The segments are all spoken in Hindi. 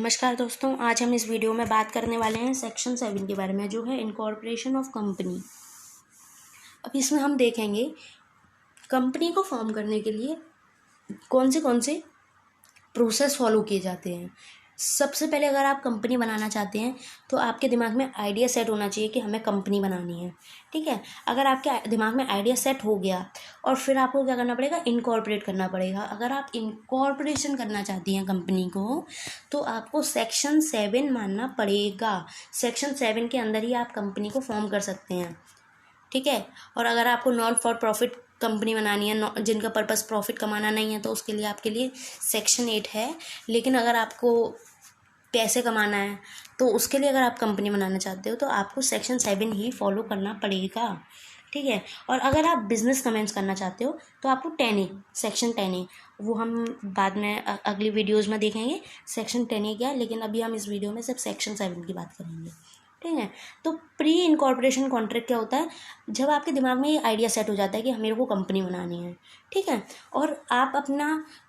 नमस्कार दोस्तों, आज हम इस वीडियो में बात करने वाले हैं सेक्शन 7 के बारे में, जो है इनकॉर्पोरेशन ऑफ कंपनी। अब इसमें हम देखेंगे कंपनी को फॉर्म करने के लिए कौन से प्रोसेस फॉलो किए जाते हैं। सबसे पहले अगर आप कंपनी बनाना चाहते हैं तो आपके दिमाग में आइडिया सेट होना चाहिए कि हमें कंपनी बनानी है। ठीक है, अगर आपके दिमाग में आइडिया सेट हो गया और फिर आपको क्या करना पड़ेगा, इनकॉर्पोरेट करना पड़ेगा। अगर आप इनकॉर्पोरेशन करना चाहती हैं कंपनी को तो आपको सेक्शन 7 मानना पड़ेगा। सेक्शन 7 के अंदर ही आप कंपनी को फॉर्म कर सकते हैं। ठीक है, और अगर आपको नॉन फॉर प्रॉफिट कंपनी बनानी है, जिनका पर्पस प्रॉफिट कमाना नहीं है, तो उसके लिए आपके लिए सेक्शन 8 है। लेकिन अगर आपको पैसे कमाना है तो उसके लिए अगर आप कंपनी बनाना चाहते हो तो आपको सेक्शन 7 ही फॉलो करना पड़ेगा। ठीक है, और अगर आप बिजनेस कमेंस करना चाहते हो तो आपको 10A सेक्शन 10A, वो हम बाद में अगली वीडियोज़ में देखेंगे सेक्शन 10A क्या है, लेकिन अभी हम इस वीडियो में सिर्फ सेक्शन 7 की बात करेंगे। ठीक है, तो प्री इनकॉर्पोरेशन कॉन्ट्रैक्ट क्या होता है, जब आपके दिमाग में ये आइडिया सेट हो जाता है कि मेरे को कंपनी बनानी है। ठीक है, और आप अपना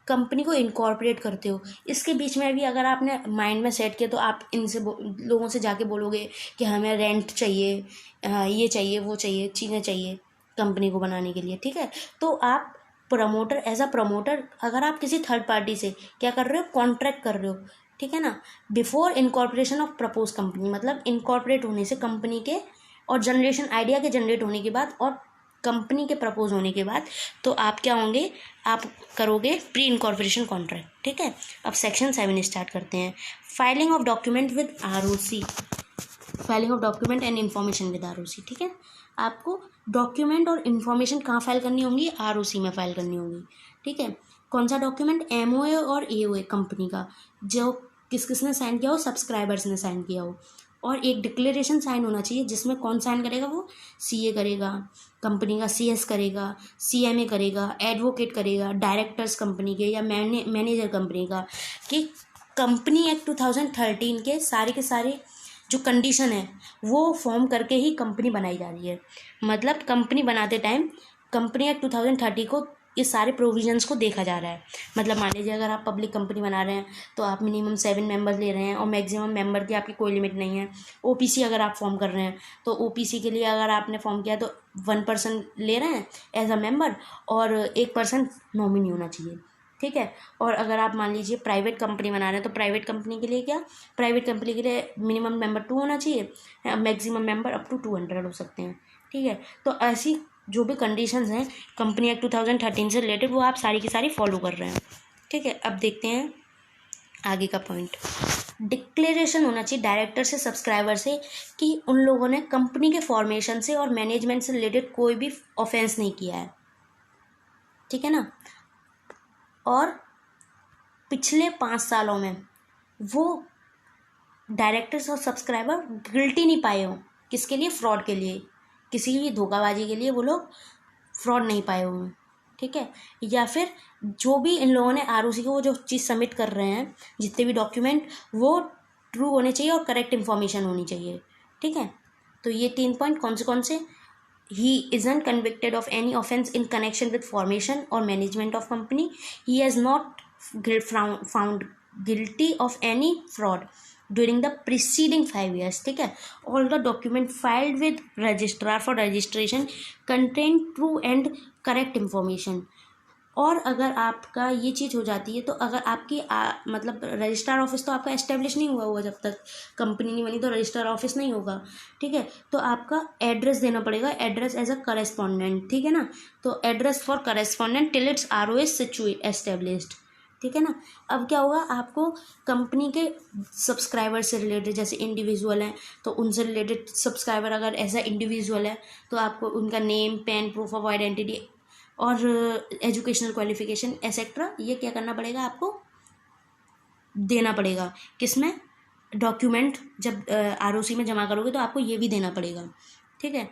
कंपनी को इनकॉर्पोरेट करते हो, इसके बीच में भी अगर आपने माइंड में सेट किया तो आप इनसे लोगों से जाके बोलोगे कि हमें रेंट चाहिए, ये चाहिए, वो चाहिए, चीज़ें चाहिए कंपनी को बनाने के लिए। ठीक है, तो आप प्रमोटर, एज अ प्रमोटर अगर आप किसी थर्ड पार्टी से क्या कर रहे हो, कॉन्ट्रैक्ट कर रहे हो। ठीक है ना, before incorporation of propose company, मतलब इनकॉर्पोरेट होने से कंपनी के और जनरेशन आइडिया के जनरेट होने के बाद और कंपनी के प्रपोज होने के बाद, तो आप क्या होंगे, आप करोगे प्री इनकॉर्पोरेशन कॉन्ट्रैक्ट। ठीक है, अब सेक्शन 7 स्टार्ट करते हैं। Filing of document with ROC, filing of document and information with ROC। ठीक है, आपको डॉक्यूमेंट और इन्फॉर्मेशन कहाँ फाइल करनी होंगी, ROC में फाइल करनी होंगी। ठीक है, कौन सा डॉक्यूमेंट, MOA और AOA कंपनी का, जो किस किसने साइन किया हो, सब्सक्राइबर्स ने साइन किया हो, और एक डिक्लेरेशन साइन होना चाहिए जिसमें कौन साइन करेगा, वो CA करेगा कंपनी का, CS करेगा, CMA करेगा, एडवोकेट करेगा, डायरेक्टर्स कंपनी के या मैनेजर कंपनी का, कि कंपनी एक्ट 2013 के सारे जो कंडीशन है वो फॉर्म करके ही कंपनी बनाई जा रही है। मतलब कंपनी बनाते टाइम कंपनी एक्ट 2030 को ये सारे प्रोविजंस को देखा जा रहा है। मतलब मान लीजिए अगर आप पब्लिक कंपनी बना रहे हैं तो आप मिनिमम 7 मेंबर्स ले रहे हैं और मैक्सिमम मेंबर की आपकी कोई लिमिट नहीं है। OPC अगर आप फॉर्म कर रहे हैं तो OPC के लिए अगर आपने फॉर्म किया तो 1 पर्सन ले रहे हैं एज अ मेंबर और 1 पर्सन नॉमिनी होना चाहिए। ठीक है, और अगर आप मान लीजिए प्राइवेट कंपनी बना रहे हैं तो प्राइवेट कंपनी के लिए क्या, प्राइवेट कंपनी के लिए मिनिमम मेंबर 2 होना चाहिए, मैक्सिमम मेंबर अप टू 200 हो सकते हैं। ठीक है, तो ऐसी जो भी कंडीशंस हैं कंपनी एक्ट 2013 से रिलेटेड, वो आप सारी की सारी फॉलो कर रहे हैं। ठीक है, अब देखते हैं आगे का पॉइंट। डिक्लेरेशन होना चाहिए डायरेक्टर से, सब्सक्राइबर से, कि उन लोगों ने कंपनी के फॉर्मेशन से और मैनेजमेंट से रिलेटेड कोई भी ऑफेंस नहीं किया है। ठीक है ना, और पिछले 5 सालों में वो डायरेक्टर्स और सब्सक्राइबर गिल्टी नहीं पाए हों, किसके लिए, फ्रॉड के लिए, किसी भी धोखाबाजी के लिए वो लोग फ्रॉड नहीं पाए हुए हैं। ठीक है, या फिर जो भी इन लोगों ने ROC को वो जो चीज़ सबमिट कर रहे हैं, जितने भी डॉक्यूमेंट, वो ट्रू होने चाहिए और करेक्ट इन्फॉर्मेशन होनी चाहिए। ठीक है, तो ये 3 पॉइंट कौन से, he isn't convicted of any offense in connection with formation or management of company, he has not found guilty of any fraud during the preceding 5 years. ठीक है, all the document filed with registrar for registration contain true and correct information। और अगर आपका ये चीज़ हो जाती है तो अगर आपकी मतलब रजिस्ट्रार ऑफिस तो आपका एस्टेब्लिश नहीं हुआ जब तक कंपनी नहीं बनी, तो रजिस्ट्रार ऑफिस नहीं होगा। ठीक है, तो आपका एड्रेस देना पड़ेगा, एड्रेस एज अ करेस्पॉन्डेंट। ठीक है ना, तो address for correspondent till it's ROS established. ठीक है ना, अब क्या होगा, आपको कंपनी के सब्सक्राइबर से रिलेटेड, जैसे इंडिविजुअल हैं तो उनसे रिलेटेड सब्सक्राइबर अगर ऐसा इंडिविजुअल है तो आपको उनका name, pan, proof of identity और एजुकेशनल क्वालिफिकेशन एसेट्रा, ये क्या करना पड़ेगा, आपको देना पड़ेगा। किसमें, डॉक्यूमेंट जब ROC में जमा करोगे तो आपको ये भी देना पड़ेगा। ठीक है,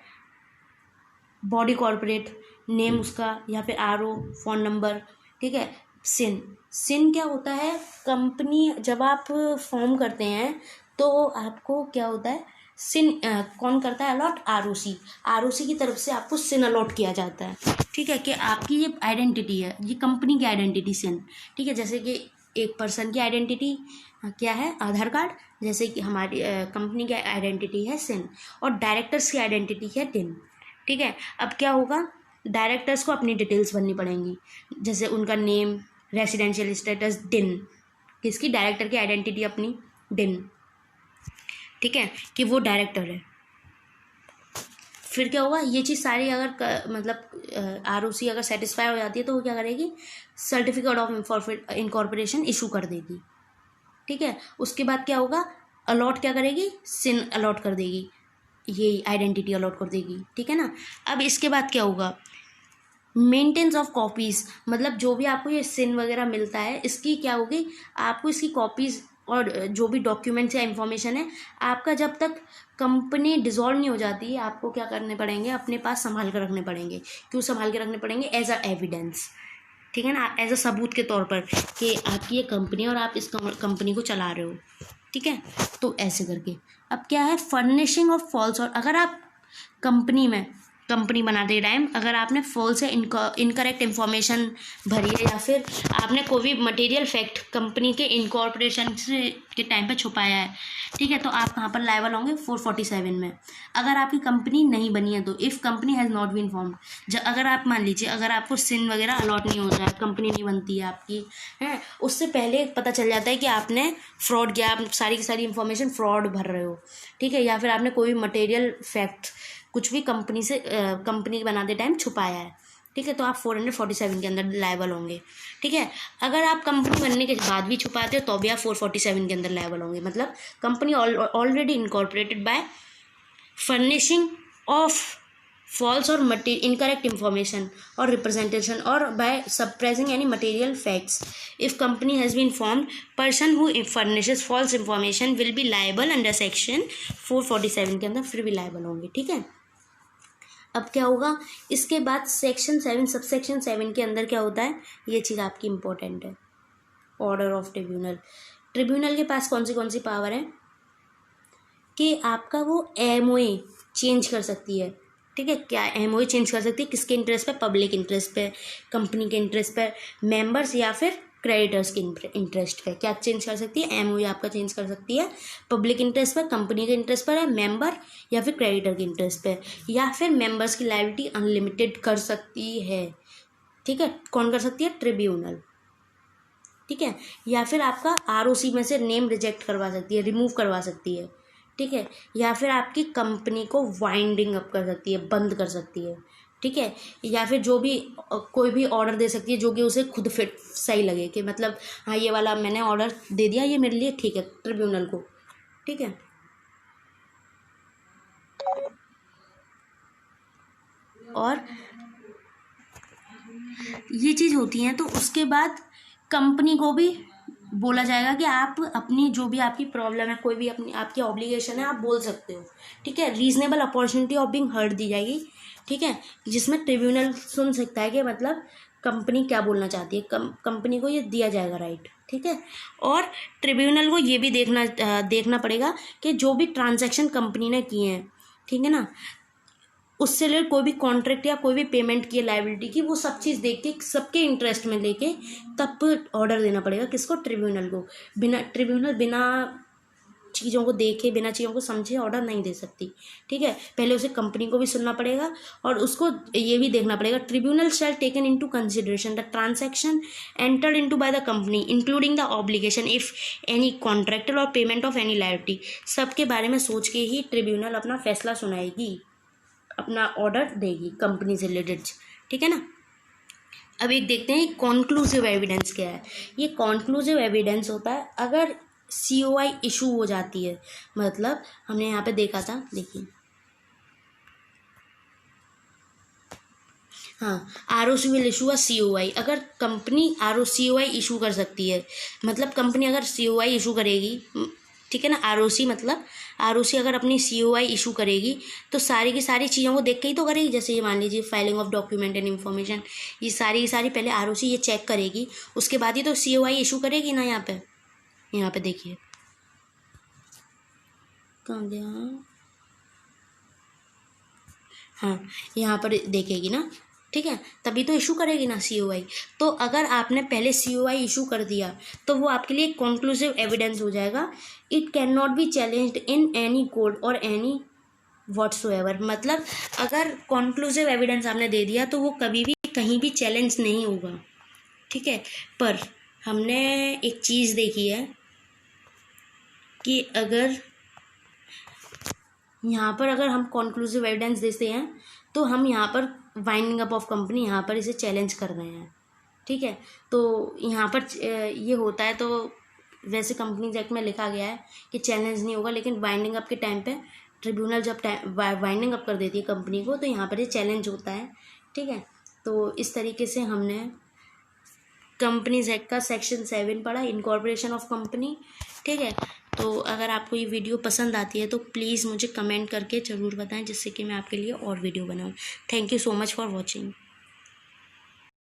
बॉडी कॉर्पोरेट नेम उसका, या फिर RO, फ़ोन नंबर। ठीक है, सिन क्या होता है, कंपनी जब आप फॉर्म करते हैं तो आपको क्या होता है, सिन कौन करता है अलॉट, ROC की तरफ से आपको सिन अलॉट किया जाता है। ठीक है, कि आपकी ये आइडेंटिटी है, ये कंपनी की आइडेंटिटी सिन। ठीक है, जैसे कि 1 पर्सन की आइडेंटिटी, क्या है, आधार कार्ड, जैसे कि हमारी कंपनी की आइडेंटिटी है सिन और डायरेक्टर्स की आइडेंटिटी है डिन। ठीक है, अब क्या होगा, डायरेक्टर्स को अपनी डिटेल्स भरनी पड़ेंगी, जैसे उनका नेम, रेसिडेंशियल स्टेटस, डिन, किसकी, डायरेक्टर की आइडेंटिटी अपनी डिन। ठीक है, कि वो डायरेक्टर है। फिर क्या होगा, ये चीज़ सारी अगर मतलब आरओसी अगर सेटिस्फाई हो जाती है तो वो क्या करेगी, सर्टिफिकेट ऑफ इनकॉर्पोरेशन इशू कर देगी। ठीक है, उसके बाद क्या होगा, अलॉट क्या करेगी, सिन अलॉट कर देगी, ये आइडेंटिटी अलॉट कर देगी। ठीक है ना। अब इसके बाद क्या होगा, मेंटेनेंस ऑफ कॉपीज़, मतलब जो भी आपको ये सिन वगैरह मिलता है इसकी क्या होगी, आपको इसकी कॉपीज़ और जो भी डॉक्यूमेंट्स या इन्फॉर्मेशन है आपका जब तक कंपनी डिसॉल्व नहीं हो जाती, आपको क्या करने पड़ेंगे, अपने पास संभाल कर रखने पड़ेंगे। क्यों संभाल के रखने पड़ेंगे, एज अ एविडेंस। ठीक है ना, एज अ सबूत के तौर पर कि आपकी ये कंपनी और आप इस कंपनी को चला रहे हो। ठीक है, तो ऐसे करके अब क्या है, फर्निशिंग ऑफ फॉल्स, और अगर आप कंपनी में कंपनी बनाते टाइम अगर आपने फॉल्स या इनकरेक्ट इन्फॉर्मेशन भरी है या फिर आपने कोई भी मटेरियल फैक्ट कंपनी के इनकॉर्पोरेशन के टाइम पे छुपाया है, ठीक है, तो आप कहाँ पर लायबल होंगे, 447 में। अगर आपकी कंपनी नहीं बनी है तो if company has not been formed, अगर आप मान लीजिए अगर आपको सिन वगैरह अलॉट नहीं होता है, कंपनी नहीं बनती है आपकी, है, उससे पहले पता चल जाता है कि आपने फ्रॉड किया, आप सारी की सारी इन्फॉर्मेशन फ्रॉड भर रहे हो। ठीक है, या फिर आपने कोई भी मटेरियल फैक्ट कुछ भी कंपनी से कंपनी बनाते टाइम छुपाया है। ठीक है, तो आप 447 के अंदर लायबल होंगे। ठीक है, अगर आप कंपनी बनने के बाद भी छुपाते हो तो भी आप 447 के अंदर लायबल होंगे। मतलब company already incorporated by furnishing of false और इनकरेक्ट इंफॉर्मेशन और रिप्रेजेंटेशन और by suppressing any material facts. If company has been formed, person who furnishes false information will be liable under section 447 के अंदर, फिर भी लायबल होंगे। ठीक है, अब क्या होगा, इसके बाद सेक्शन 7 सबसेक्शन 7 के अंदर क्या होता है, ये चीज़ आपकी इंपॉर्टेंट है, ऑर्डर ऑफ ट्रिब्यूनल। ट्रिब्यूनल के पास कौन सी पावर है कि आपका वो एमओए चेंज कर सकती है। ठीक है, क्या एमओए चेंज कर सकती है, किसके इंटरेस्ट पे, पब्लिक इंटरेस्ट पे, कंपनी के इंटरेस्ट पे, मेंबर्स या फिर क्रेडिटर्स के इंटरेस्ट पे, क्या चेंज कर सकती है, एमओए आपका चेंज कर सकती है पब्लिक इंटरेस्ट पर, कंपनी के इंटरेस्ट पर है, मेंबर या फिर क्रेडिटर के इंटरेस्ट पे, या फिर मेंबर्स की लायबिलिटी अनलिमिटेड कर सकती है। ठीक है, कौन कर सकती है, ट्रिब्यूनल। ठीक है, या फिर आपका आरओसी में से नेम रिजेक्ट करवा सकती है, रिमूव करवा सकती है। ठीक है, या फिर आपकी कंपनी को वाइंडिंग अप कर सकती है, बंद कर सकती है। ठीक है, या फिर जो भी कोई भी ऑर्डर दे सकती है जो कि उसे खुद फिट सही लगे, कि मतलब हाँ ये वाला मैंने ऑर्डर दे दिया, ये मेरे लिए ठीक है, ट्रिब्यूनल को। ठीक है, और ये चीज़ होती है तो उसके बाद कंपनी को भी बोला जाएगा कि आप अपनी जो भी आपकी प्रॉब्लम है, कोई भी अपनी आपकी ऑब्लिगेशन है, आप बोल सकते हो। ठीक है, reasonable opportunity of being heard दी जाएगी। ठीक है, जिसमें ट्रिब्यूनल सुन सकता है कि मतलब कंपनी क्या बोलना चाहती है, कंपनी को ये दिया जाएगा राइट। ठीक है, और ट्रिब्यूनल को ये भी देखना पड़ेगा कि जो भी ट्रांजैक्शन कंपनी ने किए हैं, ठीक है ना, उससे रिलेटेड कोई भी कॉन्ट्रैक्ट या कोई भी पेमेंट की लायबिलिटी की, वो सब चीज़ देख के सबके इंटरेस्ट में लेके तब ऑर्डर देना पड़ेगा, किसको, ट्रिब्यूनल को। ट्रिब्यूनल बिना चीज़ों को देखे, बिना चीज़ों को समझे ऑर्डर नहीं दे सकती। ठीक है, पहले उसे कंपनी को भी सुनना पड़ेगा और उसको ये भी देखना पड़ेगा, tribunal shall taken into consideration the transaction entered into by the company including the obligation if any contractor और पेमेंट ऑफ एनी लायबिलिटी। सबके बारे में सोच के ही ट्रिब्यूनल अपना फैसला सुनाएगी, अपना ऑर्डर देगी कंपनी से रिलेटेड। ठीक है ना। अब एक देखते हैं कॉन्क्लूसिव एविडेंस क्या है। ये कॉन्क्लूसिव एविडेंस होता है अगर COI इशू हो जाती है, मतलब हमने यहाँ पे देखा था, देखिए हाँ, ROC will issue a COI। अगर कंपनी COI इशू कर सकती है, मतलब कंपनी अगर COI इशू करेगी, ठीक है ना, ROC मतलब ROC अगर अपनी COI इशू करेगी तो सारी की सारी चीज़ों को देख के ही तो करेगी। जैसे ये मान लीजिए filing of document and information, ये सारी की सारी पहले ROC ये चेक करेगी, उसके बाद ही तो COI इशू करेगी ना। यहाँ पे देखिए, कहाँ गया, हाँ यहाँ पर देखेगी ना, ठीक है, तभी तो इशू करेगी ना COI। तो अगर आपने पहले COI इशू कर दिया तो वो आपके लिए कॉन्क्लूसिव एविडेंस हो जाएगा। It can not be challenged in any court और एनी व्हाट्सोएवर। मतलब अगर कॉन्क्लूसिव एविडेंस आपने दे दिया तो वो कभी भी कहीं भी चैलेंज नहीं होगा, ठीक है। पर हमने एक चीज़ देखी है कि अगर यहाँ पर अगर हम कॉन्क्लूसिव एविडेंस देते हैं तो हम यहाँ पर वाइंडिंग अप ऑफ कंपनी यहाँ पर इसे चैलेंज कर रहे हैं, ठीक है। तो यहाँ पर ये होता है, तो वैसे कंपनीज एक्ट में लिखा गया है कि चैलेंज नहीं होगा, लेकिन वाइंडिंग अप के टाइम पे ट्रिब्यूनल जब वाइंडिंग अप कर देती है कंपनी को तो यहाँ पर ये चैलेंज होता है, ठीक है। तो इस तरीके से हमने कंपनीज एक्ट का सेक्शन 7 पढ़ा, इनकॉर्पोरेशन ऑफ कंपनी, ठीक है। तो अगर आपको ये वीडियो पसंद आती है तो प्लीज़ मुझे कमेंट करके ज़रूर बताएं, जिससे कि मैं आपके लिए और वीडियो बनाऊं। Thank you so much for watching.